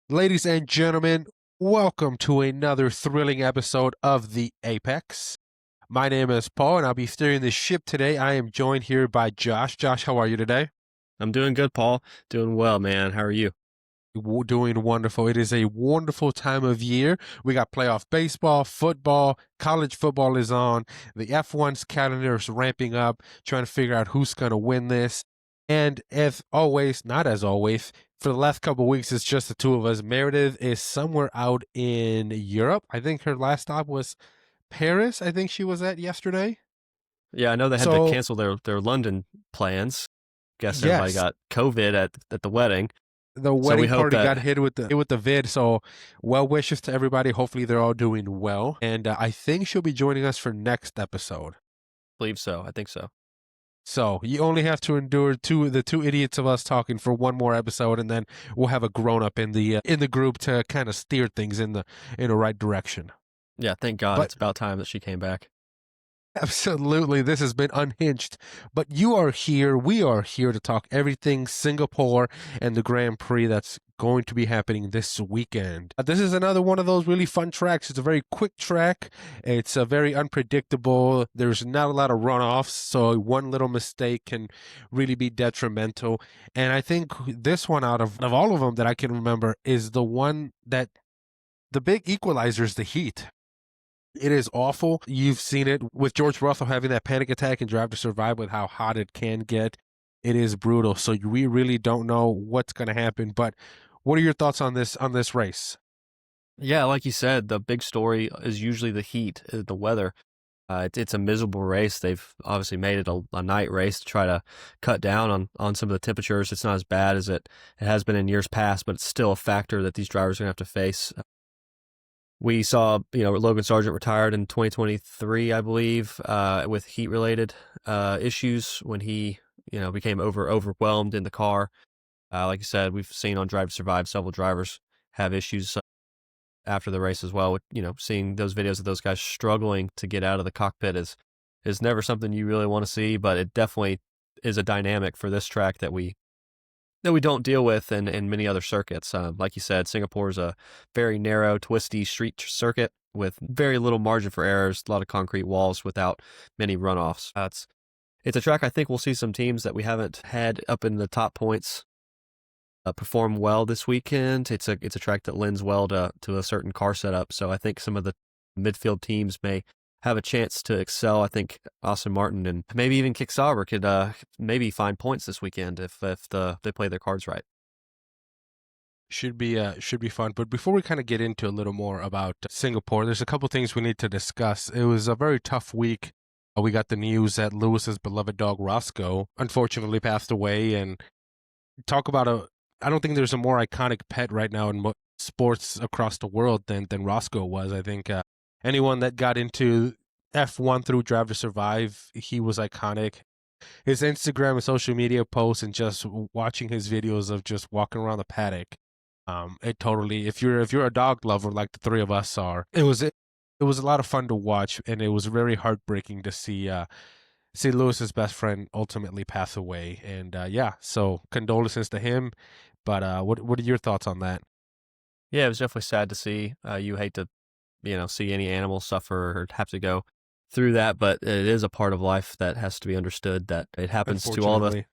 Ladies and gentlemen, welcome to another thrilling episode of The Apex. My name is Paul, and I'll be steering the ship today. I am joined here by Josh. Josh, how are you today? I'm doing good, Paul. Doing well, man. How are you? Doing wonderful. It is a wonderful time of year. We got playoff baseball, football, college football is on. The F1's calendar is ramping up, trying to figure out who's going to win this. And as always, not as always, for the last couple of weeks, it's just the two of us. Meredith is somewhere out in Europe. I think her last stop was Paris, I think she was at yesterday. Yeah, I know they had to So, cancel their London plans. Guess everybody yes, got COVID at the wedding. the So we wedding hope party got that hit with the vid. So, well wishes to everybody. Hopefully, they're all doing well. And I think she'll be joining us for next episode. believe so. I think so. So you only have to endure the two idiots of us talking for one more episode, and then we'll have a grown up in the group to kind of steer things in the right direction. Yeah, thank God. But It's about time that she came back. absolutely, this has been unhinged. But you are here. We are here to talk everything Singapore and the Grand Prix that's going to be happening this weekend. This is another one of those really fun tracks. It's a very quick track. It's very unpredictable. There's not a lot of runoffs, so one little mistake can really be detrimental. And I think this one out of all of them that I can remember is the one that the big equalizer is the heat. It is awful. You've seen it with George Russell having that panic attack and Drive to Survive with how hot it can get. It is brutal. So we really don't know what's going to happen. But what are your thoughts on this race? Yeah, like you said, the big story is usually the heat, the weather. It's a miserable race. They've obviously made it a night race to try to cut down on some of the temperatures. It's not as bad as it has been in years past, but it's still a factor that these drivers are going to have to face. We saw, Logan Sargent retired in 2023, I believe, with heat-related issues when he, became overwhelmed in the car. Like you said, we've seen on Drive to Survive several drivers have issues after the race as well. With, seeing those videos of those guys struggling to get out of the cockpit is never something you really want to see, but it definitely is a dynamic for this track that we don't deal with in many other circuits. Like you said, Singapore is a very narrow, twisty street circuit with very little margin for errors, a lot of concrete walls without many runoffs. It's a track I think we'll see some teams that we haven't had up in the top points perform well this weekend. It's a track that lends well to a certain car setup, so I think some of the midfield teams may have a chance to excel. I think Austin Martin and maybe even Kick Sauber could maybe find points this weekend if they play their cards right. Should be fun. But before we kind of get into a little more about Singapore, there's a couple things we need to discuss. It was a very tough week. We got the news that Lewis's beloved dog Roscoe unfortunately passed away, and talk about a I don't think there's a more iconic pet right now in sports across the world than Roscoe was. I think anyone that got into F1 through Drive to Survive, he was iconic. His Instagram and social media posts and just watching his videos of just walking around the paddock, it totally. If you're a dog lover like the three of us are, it was a lot of fun to watch, and it was very heartbreaking to see Lewis's best friend ultimately pass away. And yeah, so condolences to him. But what are your thoughts on that? Yeah, it was definitely sad to see. You hate to, see any animal suffer or have to go through that, but it is a part of life that has to be understood that it happens to all of us. Unfortunately,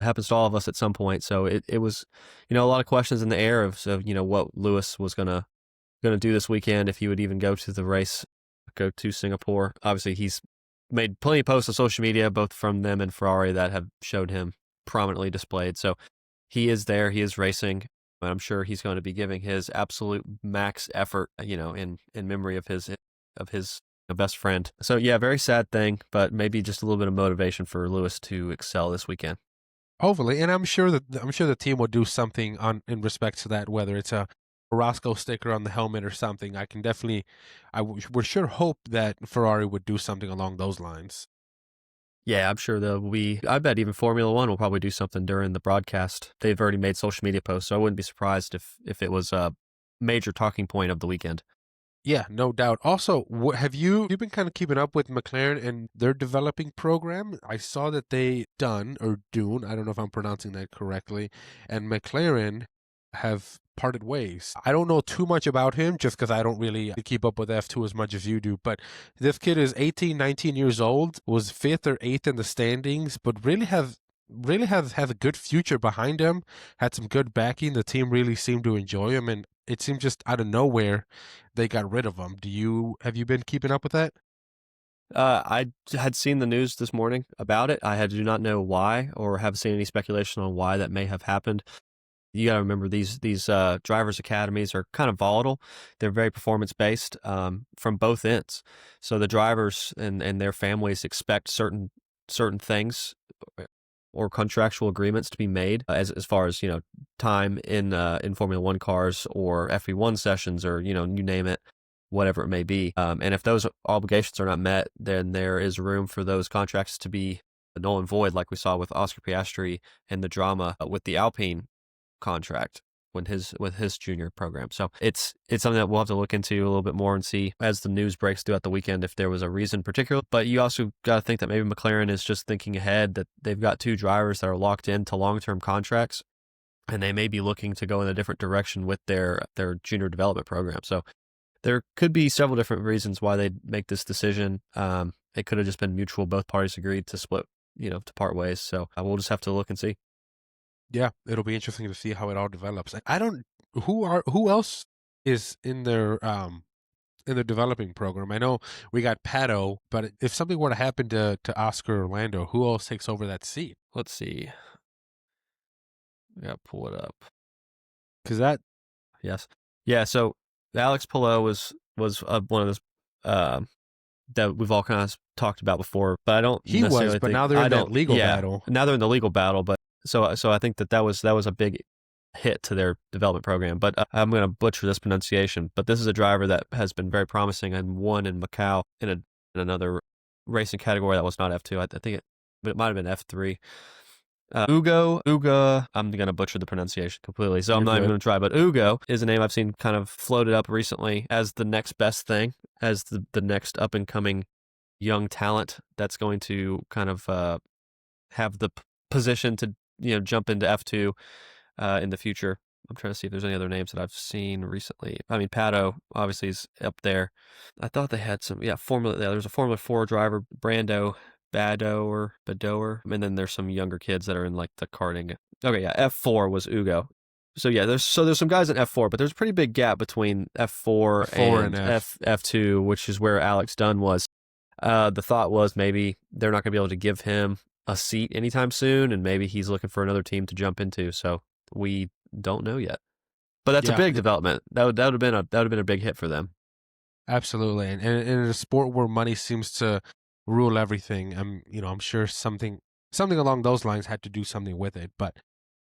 It happens to all of us at some point. So it was, a lot of questions in the air of what Lewis was gonna do this weekend, if he would even go to the race, go to Singapore. Obviously, he's made plenty of posts on social media, both from them and Ferrari, that have showed him prominently displayed. So he is there. He is racing. And I'm sure he's going to be giving his absolute max effort, in memory of his best friend. So yeah, very sad thing, but maybe just a little bit of motivation for Lewis to excel this weekend. hopefully, and I'm sure the team will do something on in respect to that, whether it's a Roscoe sticker on the helmet or something. I can definitely, would sure hope that Ferrari would do something along those lines. Yeah, I'm sure there'll be. I bet even Formula One will probably do something during the broadcast. They've already made social media posts, so I wouldn't be surprised if it was a major talking point of the weekend. Yeah, no doubt. Also, have you been kind of keeping up with McLaren and their developing program? I saw that they done or Dune, I don't know if I'm pronouncing that correctly, and McLaren have parted ways. I don't know too much about him just because I don't really keep up with F2 as much as you do, but this kid is 18, 19 years old, was 5th or 8th in the standings, but has a good future behind him, had some good backing. The team really seemed to enjoy him, and it seemed just out of nowhere they got rid of him. Have you been keeping up with that? I had seen the news this morning about it. Do not know why or have seen any speculation on why that may have happened. You got to remember these drivers' academies are kind of volatile. They're very performance based from both ends. So the drivers and their families expect certain things or contractual agreements to be made as far as time in Formula One cars or FP1 sessions or you name it, whatever it may be. And if those obligations are not met, then there is room for those contracts to be null and void, like we saw with Oscar Piastri and the drama with the Alpine contract with his junior program. So it's something that we'll have to look into a little bit more and see as the news breaks throughout the weekend if there was a reason particular. But you also got to think that maybe McLaren is just thinking ahead, that they've got 2 drivers that are locked into long-term contracts, and they may be looking to go in a different direction with their junior development program. So there could be several different reasons why they'd make this decision. It could have just been mutual. Both parties agreed to split, to part ways. So we'll just have to look and see. Yeah, it'll be interesting to see how it all develops. Who else is in their developing program? I know we got Pato, but if something were to happen to Oscar Orlando, who else takes over that seat? Let's see. I gotta pull it up. Yes. Yeah, so Alex Palou was one of those that we've all kind of talked about before, but I don't. He was, but now they're in that legal battle. Now they're in the legal battle, but so I think that was a big hit to their development program. But I'm going to butcher this pronunciation. But this is a driver that has been very promising and won in Macau in another racing category that was not F2. I think it might have been F3. Ugo, I'm going to butcher the pronunciation completely, so I'm not even going to try, but Ugo is a name I've seen kind of floated up recently as the next best thing, as the next up-and-coming young talent that's going to kind of have the position to jump into F2 in the future. I'm trying to see if there's any other names that I've seen recently. I mean, Pato obviously is up there. I thought they had some, there's a Formula 4 driver, Brando Badoer, and then there's some younger kids that are in like the karting. Okay, yeah, F4 was Ugo. So yeah, there's some guys in F4, but there's a pretty big gap between F4 and F2, which is where Alex Dunn was. The thought was maybe they're not going to be able to give him a seat anytime soon, and maybe he's looking for another team to jump into. So we don't know yet. But that's a big development. That would have been a big hit for them. Absolutely, and in a sport where money seems to rule everything, I'm sure something along those lines had to do something with it. But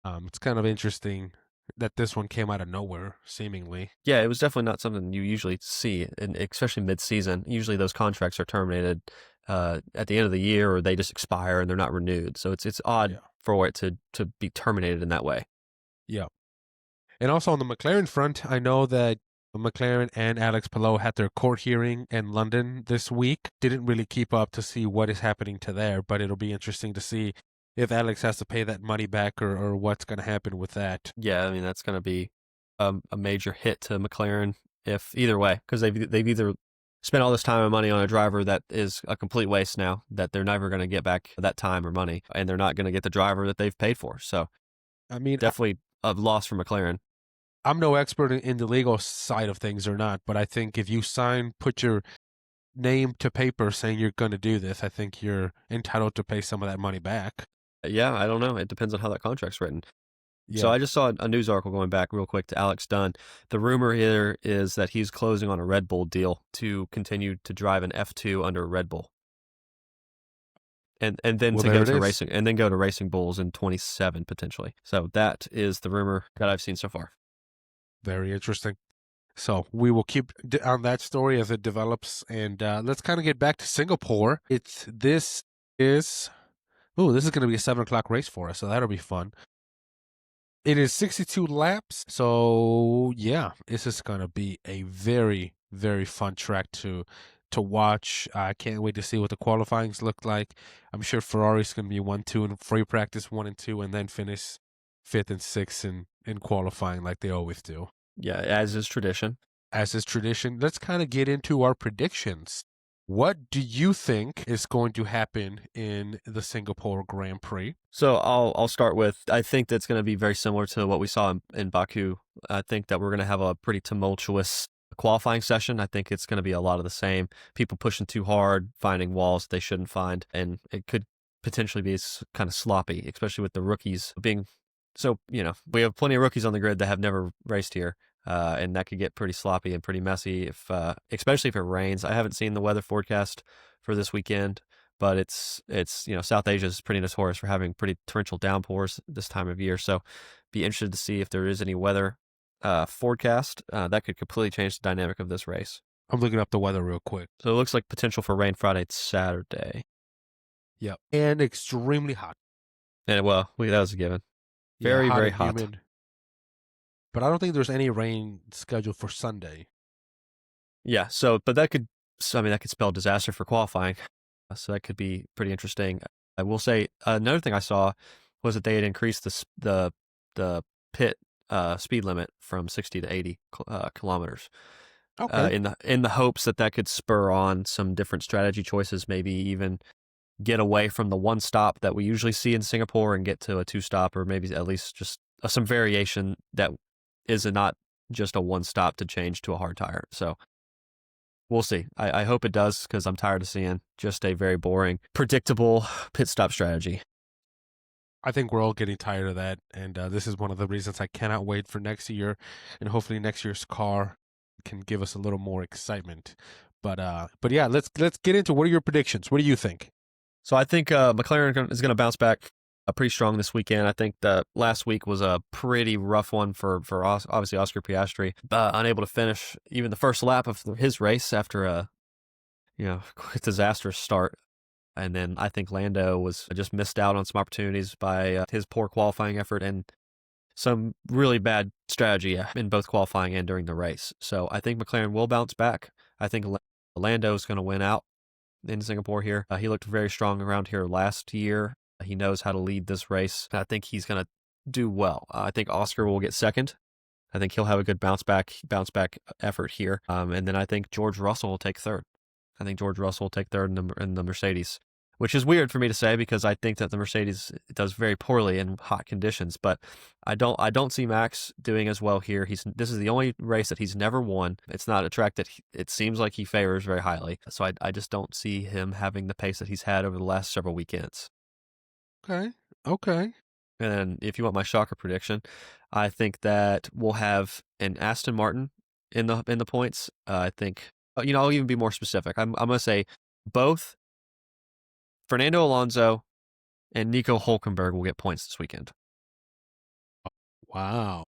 it's kind of interesting that this one came out of nowhere, seemingly. Yeah, it was definitely not something you usually see, and especially mid-season. Usually those contracts are terminated at the end of the year, or they just expire and they're not renewed. So it's odd for it to be terminated in that way. Yeah. And also on the McLaren front, I know that McLaren and Alex Palou had their court hearing in London this week. Didn't really keep up to see what is happening to there, but it'll be interesting to see if Alex has to pay that money back or what's going to happen with that. Yeah, I mean, that's going to be a major hit to McLaren if either way, because they've either spent all this time and money on a driver that is a complete waste now, that they're never going to get back that time or money, and they're not going to get the driver that they've paid for. So, I mean, definitely a loss for McLaren. I'm no expert in the legal side of things or not, but I think if you put your name to paper saying you're going to do this, I think you're entitled to pay some of that money back. Yeah, I don't know. It depends on how that contract's written. Yeah. So I just saw a news article going back real quick to Alex Dunn. The rumor here is that he's closing on a Red Bull deal to continue to drive an F2 under Red Bull. And then to go to racing, and then go to Racing Bulls in 2027 potentially. So that is the rumor that I've seen so far. Very interesting. So we will keep on that story as it develops, and let's kind of get back to Singapore. This is going to be a 7:00 race for us, so that'll be fun. It is 62 laps, so yeah, this is going to be a very, very fun track to watch. I can't wait to see what the qualifyings look like. I'm sure Ferrari's going to be 1-2 in free practice 1 and 2, and then finish fifth and sixth in qualifying like they always do. Yeah, as is tradition. As is tradition, let's kind of get into our predictions. What do you think is going to happen in the Singapore Grand Prix? So I'll start with, I think that's going to be very similar to what we saw in Baku. I think that we're going to have a pretty tumultuous qualifying session. I think it's going to be a lot of the same. People pushing too hard, finding walls they shouldn't find, and it could potentially be kind of sloppy, especially with the rookies being. So, we have plenty of rookies on the grid that have never raced here. And that could get pretty sloppy and pretty messy especially if it rains. I haven't seen the weather forecast for this weekend, but it's South Asia is pretty notorious for having pretty torrential downpours this time of year. So, be interested to see if there is any weather forecast that could completely change the dynamic of this race. I'm looking up the weather real quick. So it looks like potential for rain Friday and Saturday. Yep, and extremely hot. And that was a given. Very, very hot. Humid. But I don't think there's any rain scheduled for Sunday. Yeah, but that could spell disaster for qualifying. So that could be pretty interesting. I will say another thing I saw was that they had increased the pit speed limit from 60 to 80 kilometers. Okay. In the hopes that could spur on some different strategy choices, maybe even get away from the one stop that we usually see in Singapore and get to a two stop, or maybe at least just some variation that is not just a one stop to change to a hard tire. So we'll see. I hope it does, because I'm tired of seeing just a very boring, predictable pit stop strategy. I think we're all getting tired of that, and this is one of the reasons I cannot wait for next year, and hopefully next year's car can give us a little more excitement. But yeah, let's get into what are your predictions? What do you think? So I think McLaren is going to bounce back pretty strong this weekend. I think the last week was a pretty rough one for obviously Oscar Piastri, unable to finish even the first lap of his race after a disastrous start. And then I think Lando was just missed out on some opportunities by his poor qualifying effort and some really bad strategy in both qualifying and during the race. So I think McLaren will bounce back. I think Lando is going to win out in Singapore here. He looked very strong around here last year. He knows how to lead this race. I think he's going to do well. I think Oscar will get second. I think he'll have a good bounce back effort here. And then I think George Russell will take third. I think George Russell will take third in the Mercedes, which is weird for me to say because I think that the Mercedes does very poorly in hot conditions. But I don't see Max doing as well here. This is the only race that he's never won. It's not a track that it seems like he favors very highly. So I just don't see him having the pace that he's had over the last several weekends. Okay. And then if you want my shocker prediction, I think that we'll have an Aston Martin in the points. I think I'll even be more specific. I'm going to say both Fernando Alonso and Nico Hülkenberg will get points this weekend. Wow.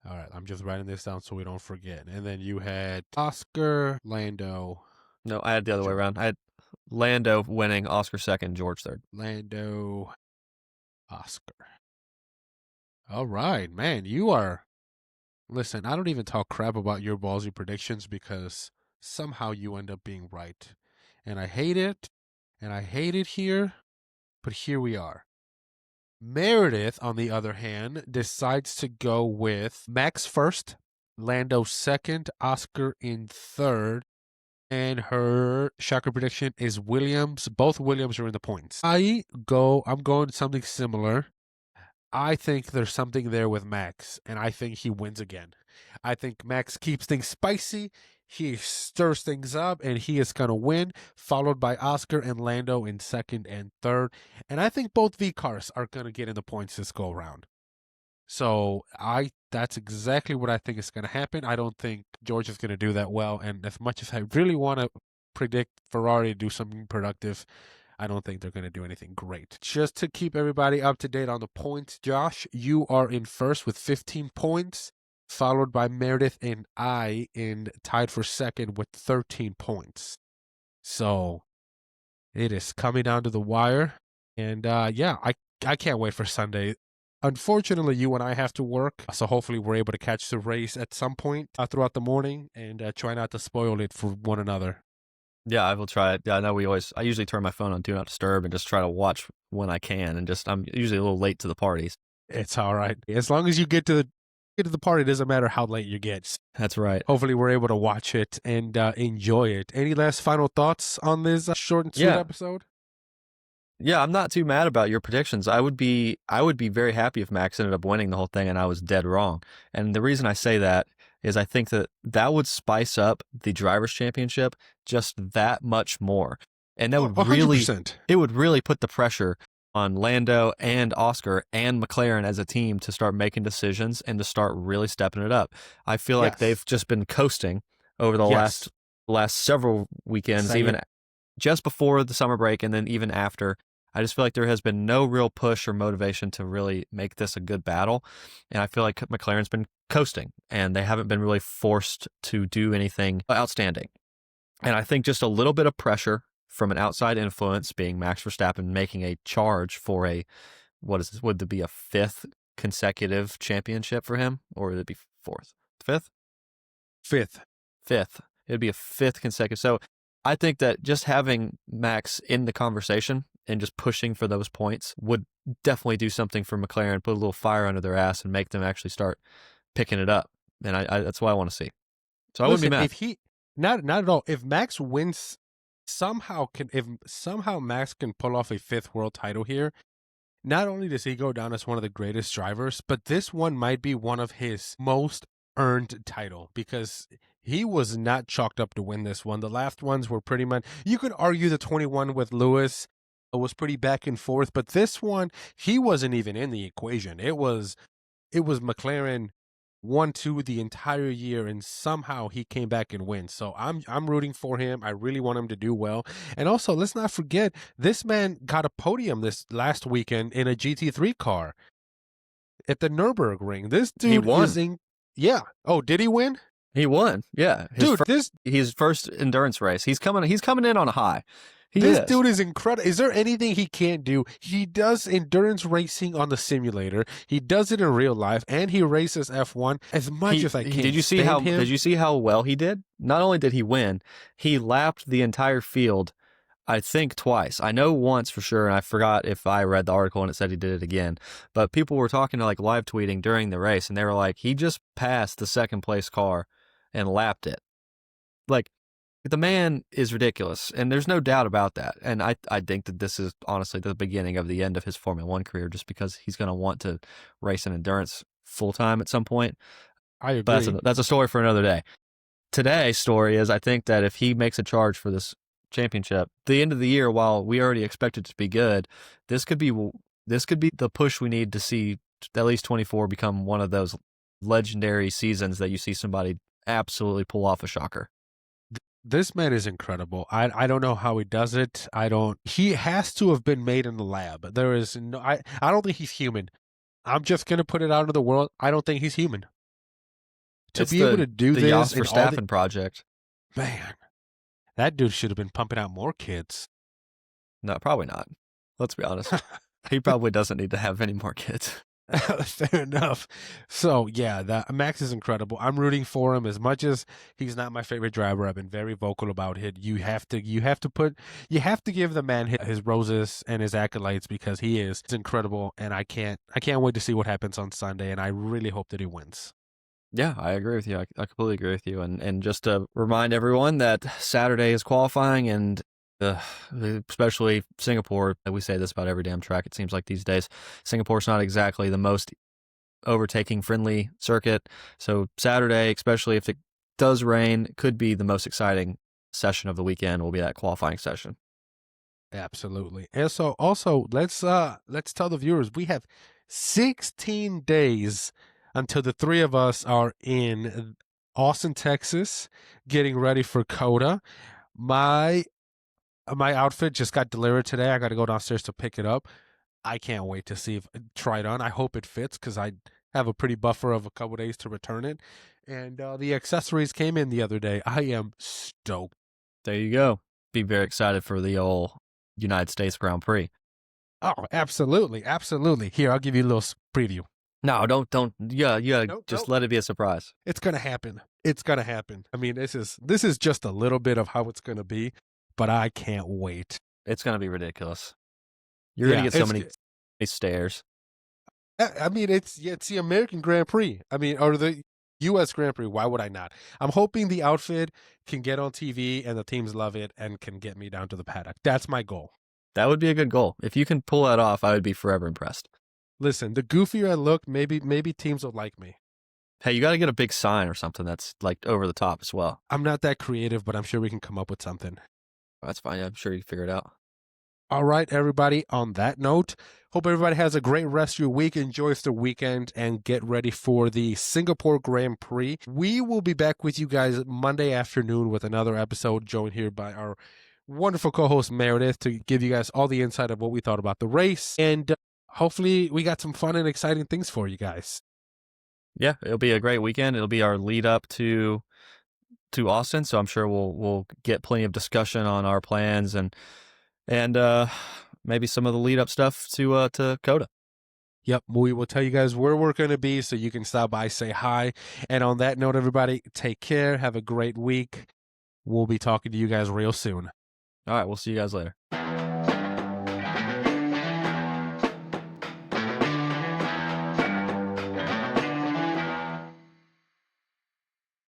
All right, I'm just writing this down so we don't forget. And then you had Oscar, Lando. No, I had the other way around. I had Lando winning, Oscar second, George third. Lando, Oscar. All right, man, you are. Listen, I don't even talk crap about your ballsy predictions because somehow you end up being right. And I hate it. And I hate it here. But here we are. Meredith, on the other hand, decides to go with Max first, Lando second, Oscar in third. And her shocker prediction is Williams. Both Williams are in the points. I'm going something similar. I think there's something there with Max, and I think he wins again. I think Max keeps things spicy. He stirs things up, and he is going to win, followed by Oscar and Lando in second and third. And I think both V cars are going to get in the points this go around. So that's exactly what I think is going to happen. I don't think George is going to do that well. And as much as I really want to predict Ferrari to do something productive, I don't think they're going to do anything great. Just to keep everybody up to date on the points, Josh, you are in first with 15 points, followed by Meredith and I tied for second with 13 points. So it is coming down to the wire. And I can't wait for Sunday. Unfortunately, you and I have to work, so hopefully we're able to catch the race at some point throughout the morning and try not to spoil it for one another. Yeah, I will try it. Yeah, I know I usually turn my phone on Do Not Disturb and just try to watch when I can, and I'm usually a little late to the parties. It's all right. As long as you get to the party, it doesn't matter how late you get. That's right. Hopefully, we're able to watch it and enjoy it. Any last final thoughts on this short and sweet Yeah. episode? Yeah, I'm not too mad about your predictions. I would be very happy if Max ended up winning the whole thing and I was dead wrong. And the reason I say that is I think that that would spice up the drivers championship just that much more. And that would really 100%. it would really put the pressure on Lando and Oscar and McLaren as a team to start making decisions and to start really stepping it up. I feel like Yes. they've just been coasting over the Yes. last several weekends, Same. even just before the summer break and then even after. I just feel like there has been no real push or motivation to really make this a good battle. And I feel like McLaren's been coasting and they haven't been really forced to do anything outstanding. And I think just a little bit of pressure from an outside influence, being Max Verstappen making a charge for would there be a fifth consecutive championship for him? Or would it be fourth? Fifth? Fifth. It'd be a fifth consecutive. So I think that just having Max in the conversation and just pushing for those points would definitely do something for McLaren, put a little fire under their ass and make them actually start picking it up. And I that's what I want to see. So I wouldn't be mad. If he not at all. If Max wins if somehow Max can pull off a fifth world title here, not only does he go down as one of the greatest drivers, but this one might be one of his most earned title because he was not chalked up to win this one. The last ones were pretty much, you could argue the 21 with Lewis was pretty back and forth, but this one, he wasn't even in the equation. It was McLaren 1-2 the entire year, and somehow he came back and wins. So I'm rooting for him. I really want him to do well. And also, let's not forget, this man got a podium this last weekend in a GT3 car at the Nürburgring. This dude He won. Yeah. Oh, did he win? He won. Yeah. His first endurance race. He's coming in on a high. This dude is incredible. Is there anything he can't do? He does endurance racing on the simulator. He does it in real life, and he races F1 as much as I can. Did you see how well he did? Not only did he win, he lapped the entire field, I think twice. I know once for sure, and I forgot if I read the article and it said he did it again. But people were talking to like live tweeting during the race, and they were like, he just passed the second place car and lapped it. Like, the man is ridiculous, and there's no doubt about that. And I think that this is honestly the beginning of the end of his Formula One career, just because he's going to want to race in endurance full time at some point. I agree. But that's a story for another day. Today's story is I think that if he makes a charge for this championship, the end of the year, while we already expect it to be good, this could be the push we need to see at least 24 become one of those legendary seasons that you see somebody absolutely pull off a shocker. This man is incredible. I don't know how he does it. He has to have been made in the lab. There is no, I don't think he's human. I'm just going to put it out into the world. I don't think he's human. It's able to do this. The Jos Verstappen project. Man, that dude should have been pumping out more kids. No, probably not. Let's be honest. He probably doesn't need to have any more kids. Fair enough. So yeah, Max is incredible. I'm rooting for him as much as he's not my favorite driver. I've been very vocal about it. You have to give the man his roses and his accolades because he is incredible, and I can't wait to see what happens on Sunday, and I really hope that he wins. Yeah, I agree with you. I completely agree with you. And just to remind everyone that Saturday is qualifying, and especially Singapore, we say this about every damn track, it seems like these days. Singapore's not exactly the most overtaking friendly circuit. So Saturday, especially if it does rain, could be the most exciting session of the weekend, will be that qualifying session. Absolutely. And so also let's tell the viewers we have 16 days until the three of us are in Austin, Texas, getting ready for COTA. My outfit just got delivered today. I got to go downstairs to pick it up. I can't wait to try it on. I hope it fits because I have a pretty buffer of a couple days to return it. And the accessories came in the other day. I am stoked. There you go. Be very excited for the old United States Grand Prix. Oh, absolutely. Absolutely. Here, I'll give you a little preview. No, don't. Yeah, just let it be a surprise. It's going to happen. It's going to happen. I mean, this is just a little bit of how it's going to be. But I can't wait. It's going to be ridiculous. You're going to get so many stairs. I mean, it's the American Grand Prix. I mean, or the U.S. Grand Prix. Why would I not? I'm hoping the outfit can get on TV and the teams love it and can get me down to the paddock. That's my goal. That would be a good goal. If you can pull that off, I would be forever impressed. Listen, the goofier I look, maybe teams will like me. Hey, you got to get a big sign or something that's like over the top as well. I'm not that creative, but I'm sure we can come up with something. That's fine. I'm sure you can figure it out. All right, everybody. On that note, hope everybody has a great rest of your week, enjoys the weekend, and get ready for the Singapore Grand Prix. We will be back with you guys Monday afternoon with another episode, joined here by our wonderful co-host Meredith to give you guys all the insight of what we thought about the race. And hopefully we got some fun and exciting things for you guys. Yeah, it'll be a great weekend. It'll be our lead up to Austin, so I'm sure we'll get plenty of discussion on our plans and maybe some of the lead up stuff to COTA. Yep, we will tell you guys where we're going to be so you can stop by, say hi. And on that note, everybody, take care. Have a great week. We'll be talking to you guys real soon. All right, we'll see you guys later.